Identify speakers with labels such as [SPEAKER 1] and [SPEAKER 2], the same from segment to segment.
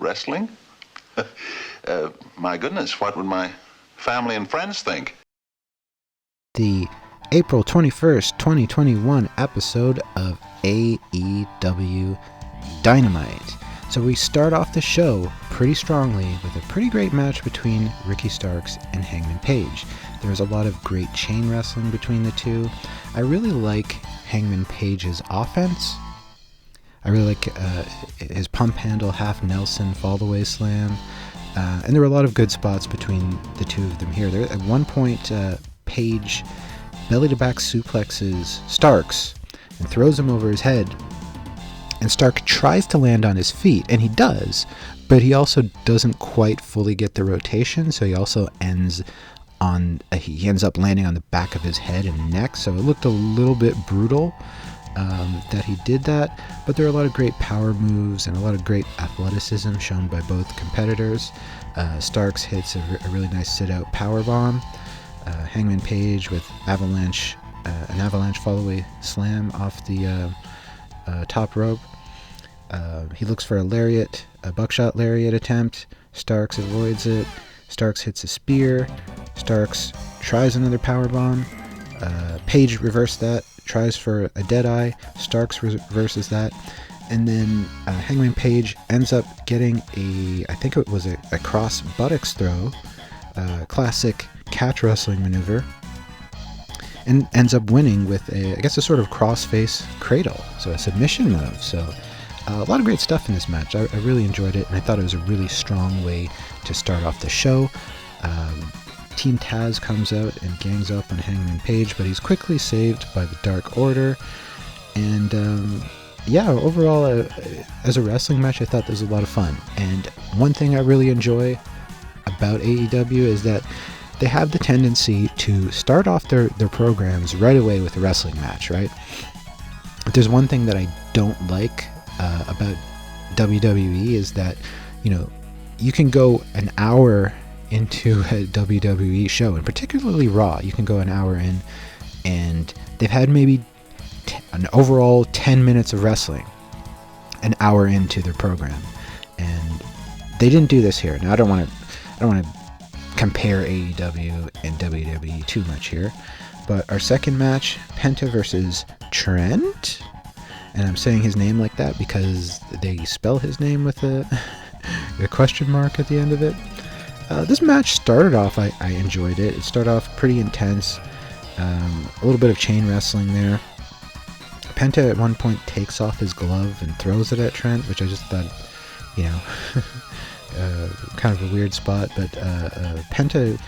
[SPEAKER 1] Wrestling? My goodness, what would my family and friends think?
[SPEAKER 2] The April 21st, 2021 episode of AEW Dynamite. So we start off the show pretty strongly with a pretty great match between Ricky Starks and Hangman Page. There was a lot of great chain wrestling between the two. I really like Hangman Page's offense. I really like his pump handle, half Nelson, fall-away slam. And there were a lot of good spots between the two of them here. There, at one point, Page belly-to-back suplexes Starks and throws him over his head. And Stark tries to land on his feet, and he does, but he also doesn't quite fully get the rotation, so he also ends up landing on the back of his head and neck, so it looked a little bit brutal that he did that, but there are a lot of great power moves and a lot of great athleticism shown by both competitors. Starks hits a really nice sit-out powerbomb. Hangman Page with an avalanche fall-away slam off the top rope. He looks for a buckshot lariat attempt. Starks avoids it. Starks hits a spear. Starks tries another powerbomb. Page reversed that, tries for a deadeye. Starks reverses that. And then Hangman Page ends up getting I think it was a cross buttocks throw, classic catch wrestling maneuver, and ends up winning with a sort of cross-face cradle, so a submission move. So a lot of great stuff in this match. I really enjoyed it, and I thought it was a really strong way to start off the show. Team Taz comes out and gangs up on Hangman Page, but he's quickly saved by the Dark Order. And overall, as a wrestling match, I thought this was a lot of fun. And one thing I really enjoy about AEW is that they have the tendency to start off their programs right away with a wrestling match, right? If there's one thing that I don't like about WWE is that, you can go an hour into a WWE show, and particularly Raw, you can go an hour in, and they've had maybe an overall 10 minutes of wrestling an hour into their program, and they didn't do this here. Now, I don't want to compare AEW and WWE too much here, but our second match, Penta versus Trent, and I'm saying his name like that because they spell his name with a question mark at the end of it. This match started off, I enjoyed it. It started off pretty intense, a little bit of chain wrestling there. Penta at one point takes off his glove and throws it at Trent, which I just thought, kind of a weird spot, but Penta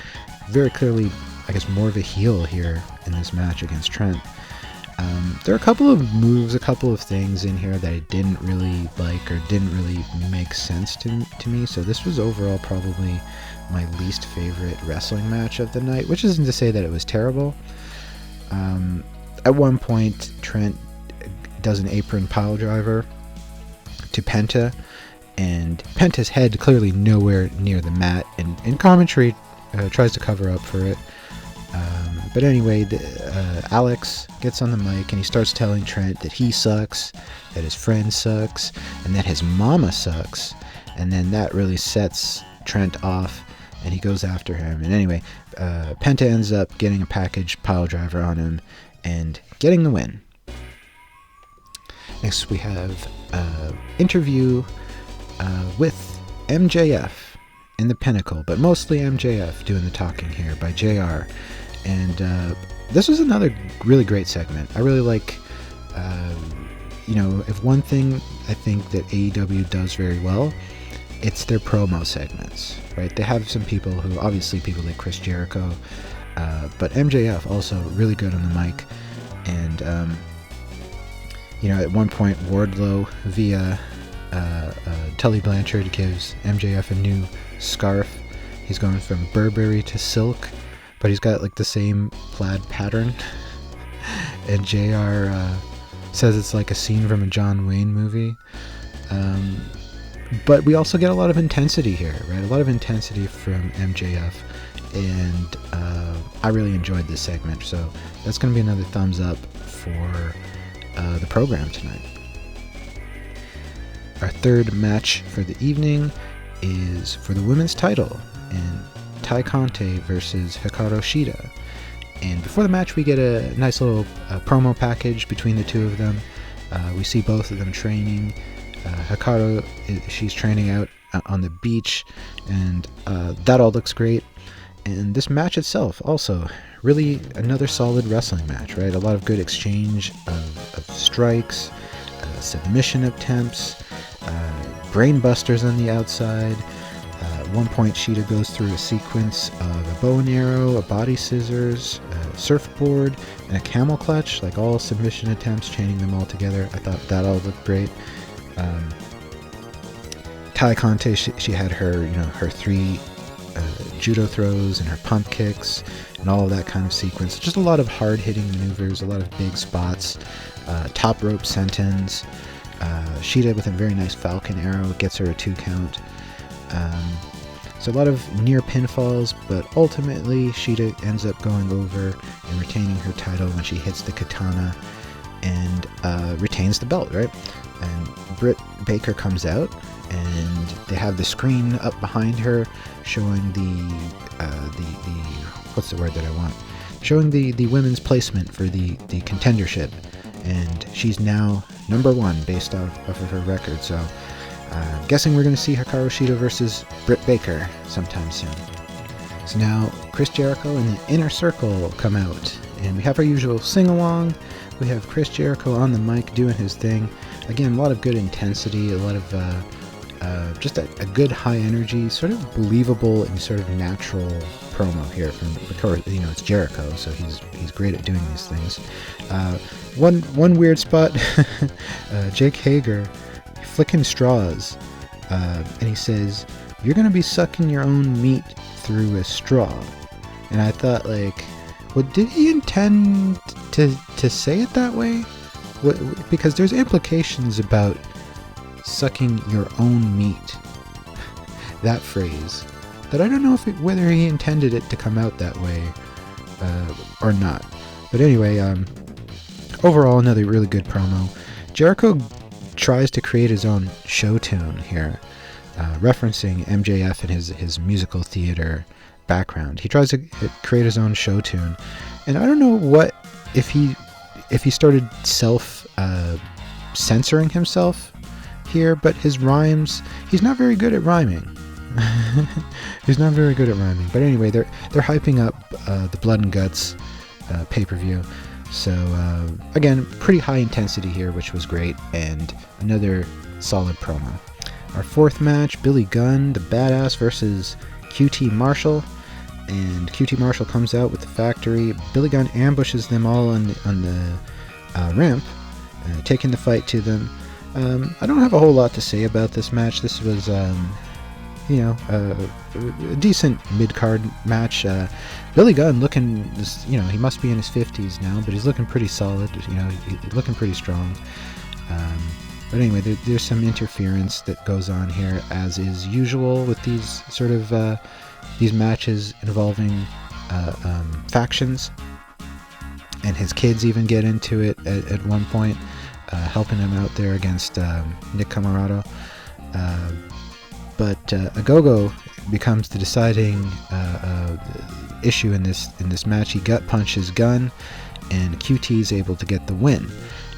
[SPEAKER 2] very clearly, I guess, more of a heel here in this match against Trent. There are a couple of moves, a couple of things in here that I didn't really like or didn't really make sense to me, so this was overall probably my least favorite wrestling match of the night, which isn't to say that it was terrible. At one point, Trent does an apron pile driver to Penta, and Penta's head clearly nowhere near the mat, and commentary tries to cover up for it. But anyway, Alex gets on the mic and he starts telling Trent that he sucks, that his friend sucks, and that his mama sucks. And then that really sets Trent off, and he goes after him. And anyway, Penta ends up getting a package pile driver on him and getting the win. Next we have an interview with MJF in the Pinnacle, but mostly MJF doing the talking here by JR. And this was another really great segment. I really like, if one thing I think that AEW does very well, it's their promo segments, right? They have some people like Chris Jericho, but MJF also really good on the mic. And, at one point, Wardlow via Tully Blanchard gives MJF a new scarf. He's going from Burberry to silk, but he's got like the same plaid pattern. And JR says it's like a scene from a John Wayne movie. But we also get a lot of intensity here, right? A lot of intensity from MJF. And I really enjoyed this segment. So that's going to be another thumbs up for the program tonight. our third match for the evening is for the women's title, and Tai Conte versus Hikaru Shida. And before the match, we get a nice little promo package between the two of them. We see both of them training. Hikaru, she's training out on the beach, and that all looks great. And this match itself, also, really another solid wrestling match, right? A lot of good exchange of strikes, submission attempts, brain busters on the outside. At one point, Shida goes through a sequence of a bow and arrow, a body scissors, a surfboard, and a camel clutch, like all submission attempts, chaining them all together. I thought that all looked great. Tai Conte, she had her, her three judo throws and her pump kicks and all of that kind of sequence. Just a lot of hard-hitting maneuvers, a lot of big spots, top rope sentence. Shida with a very nice falcon arrow gets her a 2 count. So a lot of near pinfalls, but ultimately Shida ends up going over and retaining her title when she hits the katana and retains the belt, right? And Britt Baker comes out, and they have the screen up behind her showing the what's the word that I want? Showing the women's placement for the contendership, and she's now number 1 based off of her record. So I'm guessing we're going to see Hikaru Shida versus Britt Baker sometime soon. So now Chris Jericho and the Inner Circle come out, and we have our usual sing-along. We have Chris Jericho on the mic doing his thing. Again, a lot of good intensity, a lot of just a good high energy, sort of believable and sort of natural promo here from, of course, it's Jericho, so he's great at doing these things. One weird spot, Jake Hager flicking straws, and he says, "You're gonna be sucking your own meat through a straw." And I thought, like, well, did he intend to say it that way? Because there's implications about sucking your own meat, that phrase, that I don't know whether he intended it to come out that way or not. But anyway, overall, another really good promo. Jericho tries to create his own show tune here, referencing MJF and his musical theater background. He tries to create his own show tune, and I don't know if he started censoring himself here, but his rhymes, he's not very good at rhyming. He's not very good at rhyming. But anyway, they're hyping up the Blood and Guts pay-per-view. So again, pretty high intensity here, which was great, and another solid promo. Our fourth match, Billy Gunn, the Badass versus QT Marshall, and QT Marshall comes out with the Factory. Billy Gunn ambushes them all on the ramp, taking the fight to them. I don't have a whole lot to say about this match. This was, a decent mid-card match. Billy Gunn looking, he must be in his 50s now, but he's looking pretty solid. He's looking pretty strong. But anyway, there's some interference that goes on here, as is usual with these sort of these matches involving factions. And his kids even get into it at one point, helping him out there against Nick Camarato. But Agogo becomes the deciding issue in this match. He gut punches Gunn, and QT is able to get the win.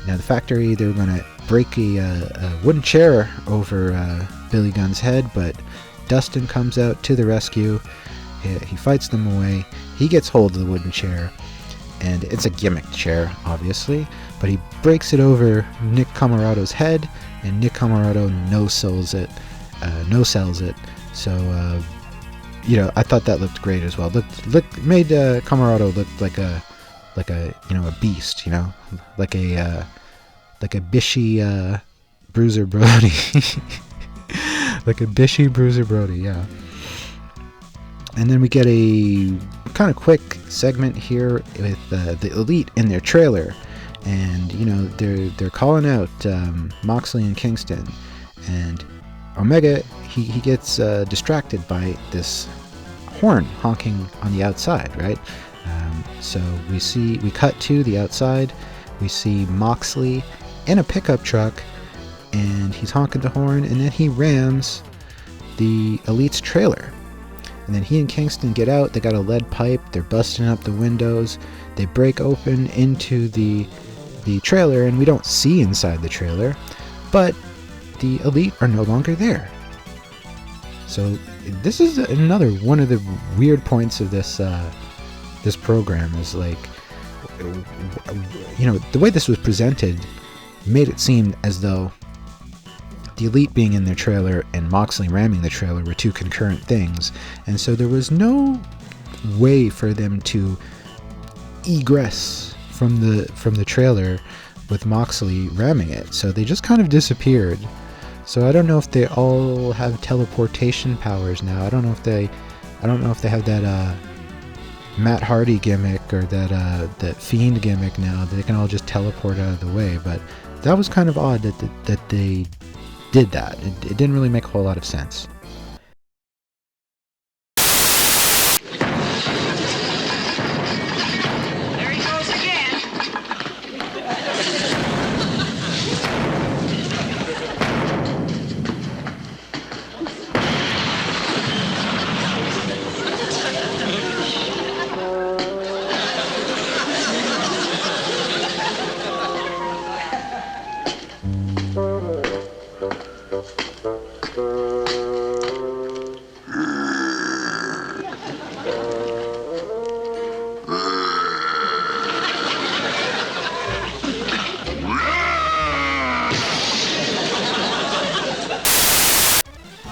[SPEAKER 2] Now the Factory, they were going to break a wooden chair over Billy Gunn's head, but Dustin comes out to the rescue. He fights them away. He gets hold of the wooden chair, and it's a gimmick chair, obviously, but he breaks it over Nick Camarato's head, and Nick Camarado no-sells it. So, I thought that looked great as well. Made Camarado look like a beast, like a bishy Bruiser Brody, like a bishy Bruiser Brody, yeah. And then we get a kind of quick segment here with the Elite in their trailer, and they're calling out Moxley and Kingston, and Omega he gets distracted by this horn honking on the outside, right? So we cut to the outside. We see Moxley in a pickup truck and he's honking the horn, and then he rams the Elite's trailer. And then he and Kingston get out. They got a lead pipe. They're busting up the windows. They break open into the trailer, and we don't see inside the trailer, but the Elite are no longer there. So this is another one of the weird points of this program, is like, the way this was presented made it seem as though the Elite being in their trailer and Moxley ramming the trailer were two concurrent things, and so there was no way for them to egress from the trailer with Moxley ramming it. So they just kind of disappeared. So I don't know if they all have teleportation powers now. I don't know if they have that Matt Hardy gimmick or that Fiend gimmick now. They can all just teleport out of the way. But that was kind of odd that they did that. It didn't really make a whole lot of sense.
[SPEAKER 3] There he goes again.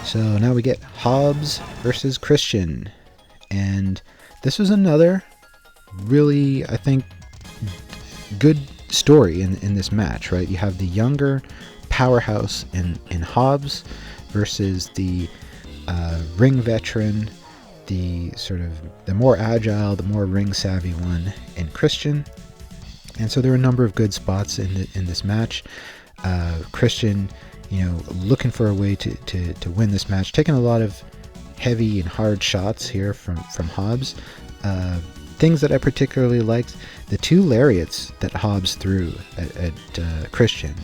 [SPEAKER 2] So now we get Hobbs versus Christian, and this was another really, I think, good story in this match, right? You have the younger powerhouse in Hobbs versus the ring veteran, the sort of the more agile, the more ring savvy one in Christian. And so there were a number of good spots in this match. Christian, looking for a way to win this match, taking a lot of heavy and hard shots here from Hobbs. Things that I particularly liked, the two lariats that Hobbs threw at Christian.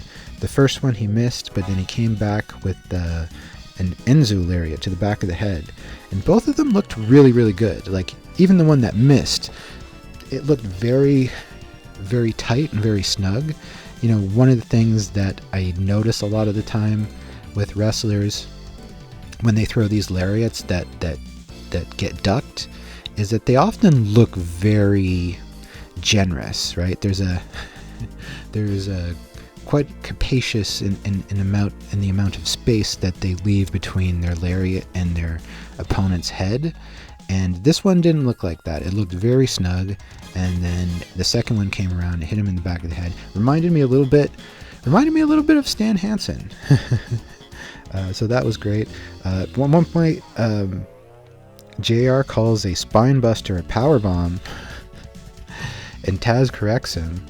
[SPEAKER 2] The first one he missed, but then he came back with an Enzu lariat to the back of the head. And both of them looked really, really good. Like, even the one that missed, it looked very, very tight and very snug. One of the things that I notice a lot of the time with wrestlers when they throw these lariats that get ducked is that they often look very generous, right? There's a quite capacious in the amount of space that they leave between their lariat and their opponent's head. And this one didn't look like that. It looked very snug. And then the second one came around and hit him in the back of the head. Reminded me a little bit of Stan Hansen. So that was great. At one point, JR calls a spine buster a power bomb, and Taz corrects him.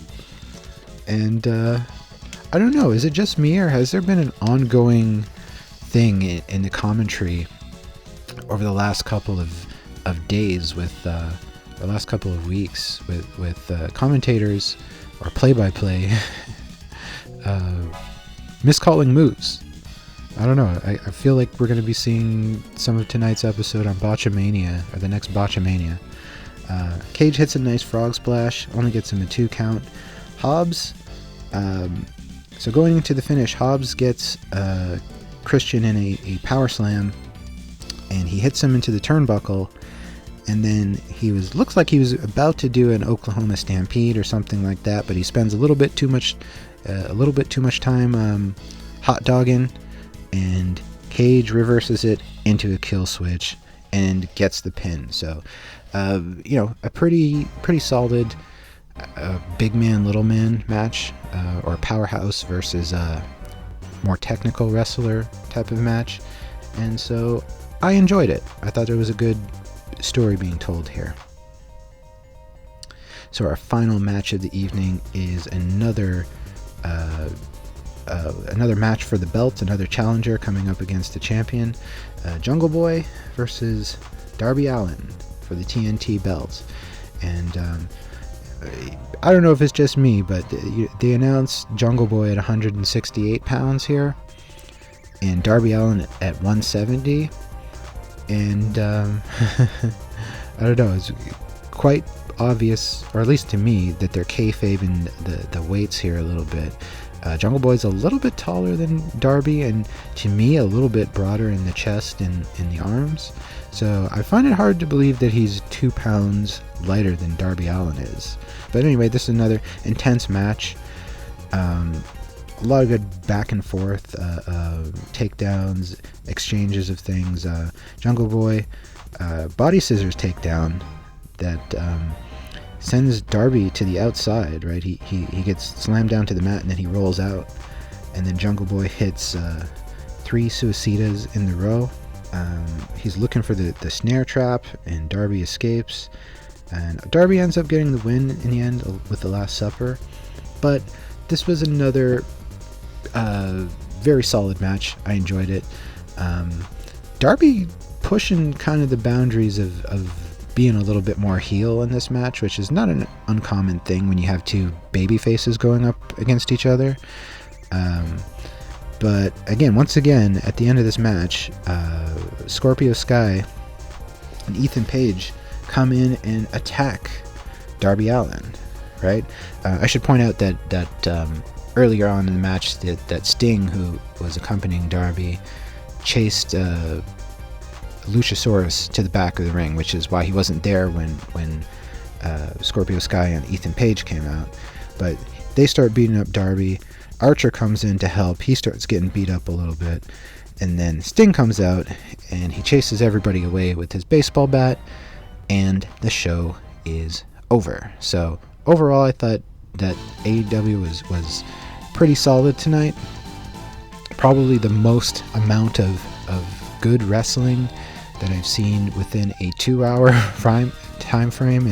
[SPEAKER 2] And I don't know, is it just me, or has there been an ongoing thing in the commentary over the last couple of days with the last couple of weeks with commentators or play-by-play miscalling moves? I don't know. I feel like we're going to be seeing some of tonight's episode on Botchamania, or the next Botchamania. Cage hits a nice frog splash, only gets him a 2 count. Hobbs, so going into the finish, Hobbs gets Christian in a power slam, and he hits him into the turnbuckle, and then looks like he was about to do an Oklahoma Stampede or something like that, but he spends a little bit too much time hot dogging, and Cage reverses it into a kill switch and gets the pin. So a pretty solid big man little man match, or powerhouse versus a more technical wrestler type of match. And so I enjoyed it. I thought there was a good story being told here. So our final match of the evening is another match for the belt, another challenger coming up against the champion, Jungle Boy versus Darby Allin for the TNT belt. And I don't know if it's just me, but they announced Jungle Boy at 168 pounds here, and Darby Allin at 170, and I don't know, it's quite obvious, or at least to me, that they're kayfabing the weights here a little bit. Jungle Boy's a little bit taller than Darby, and to me a little bit broader in the chest and in the arms. So I find it hard to believe that he's 2 pounds lighter than Darby Allin is. But anyway, this is another intense match. A lot of good back and forth, takedowns, exchanges of things. Jungle Boy, body scissors takedown that sends Darby to the outside, right? He gets slammed down to the mat, and then he rolls out. And then Jungle Boy hits 3 suicidas in the row. He's looking for the snare trap, and Darby escapes. And Darby ends up getting the win in the end with the Last Supper. But this was another very solid match. I enjoyed it. Darby pushing kind of the boundaries of being a little bit more heel in this match, which is not an uncommon thing when you have 2 baby faces going up against each other. But again, once again, at the end of this match, Scorpio Sky and Ethan Page come in and attack Darby Allin, right? I should point out that earlier on in the match, that Sting, who was accompanying Darby, chased Luchasaurus to the back of the ring, which is why he wasn't there when Scorpio Sky and Ethan Page came out. But they start beating up Darby. Archer comes in to help. He starts getting beat up a little bit. And then Sting comes out, and he chases everybody away with his baseball bat, and the show is over. So overall, I thought that AEW was pretty solid tonight. Probably the most amount of good wrestling that I've seen within a 2-hour time frame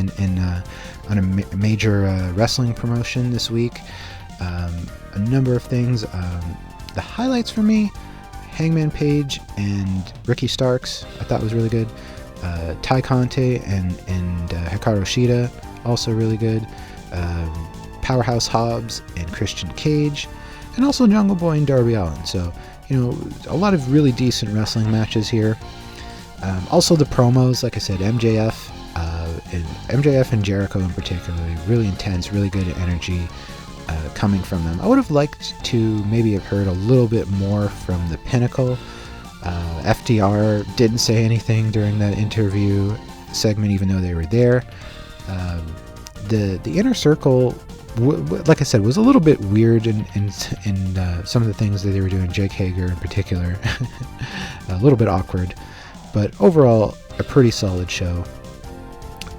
[SPEAKER 2] on a major wrestling promotion this week. A number of things. The highlights for me, Hangman Page and Ricky Starks, I thought was really good. Tai Conte and Hikaru Shida, also really good. Powerhouse Hobbs and Christian Cage, and also Jungle Boy and Darby Allin. So, a lot of really decent wrestling matches here. Also the promos, like I said, MJF and Jericho in particular, really intense, really good energy coming from them. I would have liked to maybe have heard a little bit more from the Pinnacle. FTR didn't say anything during that interview segment, even though they were there. The Inner Circle, like I said, was a little bit weird in some of the things that they were doing. Jake Hager in particular, a little bit awkward, but overall a pretty solid show.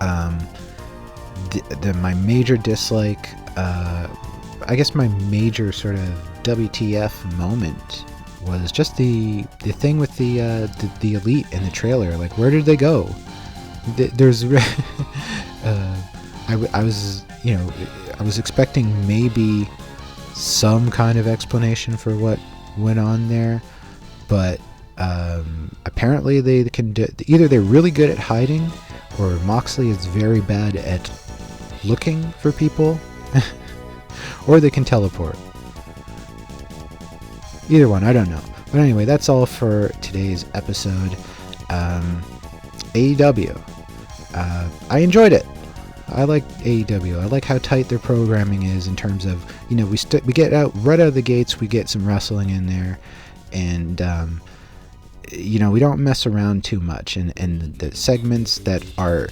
[SPEAKER 2] My major dislike, I guess my major sort of WTF moment was just the thing with the Elite in the trailer. Like, where did they go? There's I was expecting maybe some kind of explanation for what went on there, but apparently they can either they're really good at hiding, or Moxley is very bad at looking for people, or they can teleport. Either one, I don't know. But anyway, that's all for today's episode. AEW. I enjoyed it. I like AEW. I like how tight their programming is in terms of, we get out right out of the gates, we get some wrestling in there, and we don't mess around too much. And the segments that are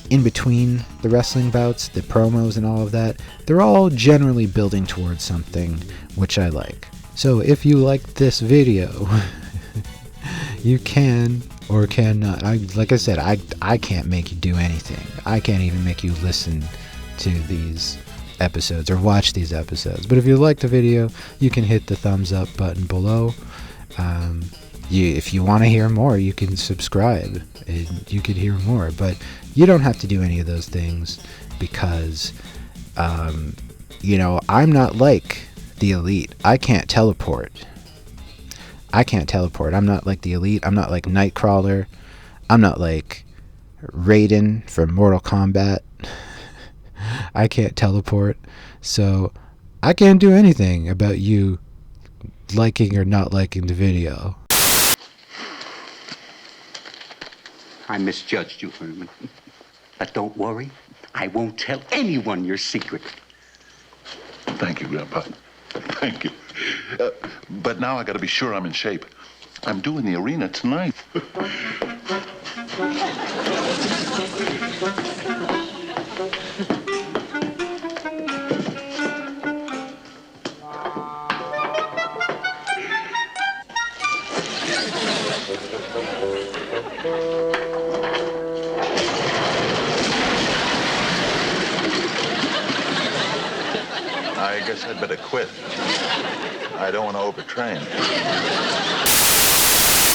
[SPEAKER 2] in between the wrestling bouts, the promos and all of that, they're all generally building towards something, which I like. So if you like this video, you can or cannot. Like I said, I can't make you do anything. I can't even make you listen to these episodes or watch these episodes. But if you like the video, you can hit the thumbs up button below. If you want to hear more, you can subscribe and you could hear more. But you don't have to do any of those things because, I'm not like the Elite. I can't teleport. I'm not like the Elite. I'm not like Nightcrawler. I'm not like Raiden from Mortal Kombat. I can't teleport, so I can't do anything about you liking or not liking the video.
[SPEAKER 4] I misjudged you, Herman. But don't worry. I won't tell anyone your secret.
[SPEAKER 1] Thank you, Grandpa. Thank you. But now I got to be sure I'm in shape. I'm doing the arena tonight. I guess I'd better quit. I don't want to overtrain.